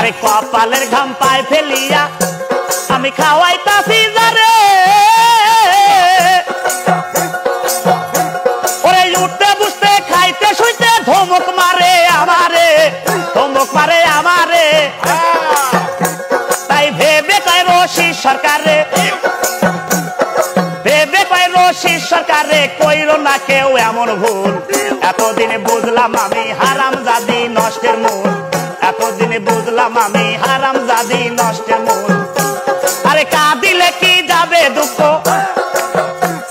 আরে কপালের ঘাম পায় ফেলিয়া আমি খাওয়াইতাছি যারে ওরে উঠতে বুঝতে খাইতে শুইতে ধমক মারে আমারে তাই ভেবে কয় রশি সরকারে কইরো না কেউ এমন ভুল এতদিনে বুঝলাম আমি হারামজাদি নষ্টের মূল এতদিনে বুঝলাম আমি হারামজাদি নষ্টের মূল আরে কাঁদিলে কি যাবে দুঃখ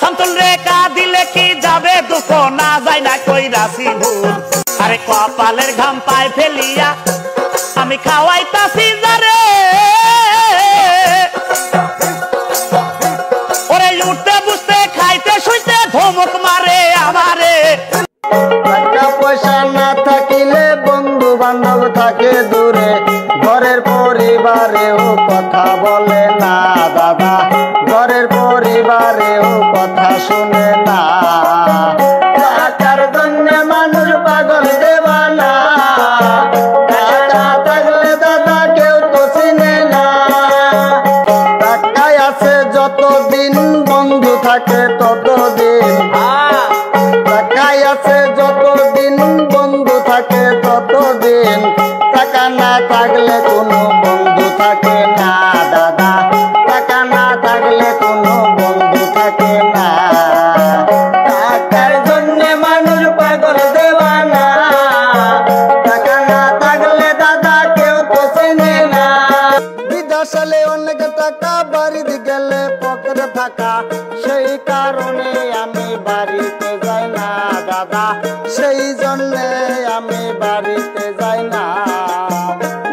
সন্তুল রে কাঁদিলে কি যাবে দুঃখ না যায় না কইরাছি ভুল আরে কপালের ঘাম পায় ফেলিয়া আমি খাওয়াইতাছি যারে ওরে উঠতে বুঝতে খাইতে শুইতে ধমক মারে আমারে টাকা পয়সা না থাকিলে বন্ধু বান্ধব থাকে দূরে ঘরের পরিবারেও কথা বলে না দাদা ঘরের পরিবারেও কথা শুনে না টাকার জন্য মানুষ পাগল দেওয়ানা টাকা থাকলে দাদা কেউ তো চিনে না টাকায় আছে যতদিন বন্ধু থাকে ততদিন টাকায় আছে যতদিন বন্ধু থাকে ততদিন টাকা না থাকলে কোনো বন্ধু থাকে না দাদা টাকা না থাকলে কোনো বন্ধু থাকে না টাকার জন্য মানুষ পাগল দেওয়ানা টাকা না থাকলে দাদা কেউ তো চেনে না বিদেশে অনেক টাকা বাড়িতে গেলে পকেটে থাকা সেই কারণে আমি বাড়িতে যাই না দাদা সেই জন্যে আমি বাড়িতে যাই না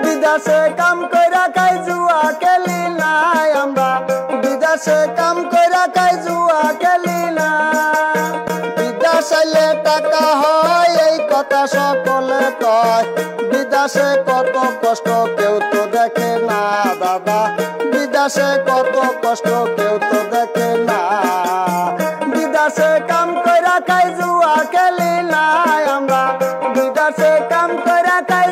বিদেশে কাম কইরা খাই জুয়া খেলি না আমরা বিদেশে কাম কইরা খাই জুয়া খেলি না বিদেশে টাকা হয় এই কথা সকলে কয় বিদেশে কত কষ্ট কেউ তো দেখে না দাদা বিদেশে কত কষ্ট কেউ তো দেখে না বিদেশে কাম কইরা খাই জুয়া খেলি না আমরা বিদেশে কাম কইরা খাই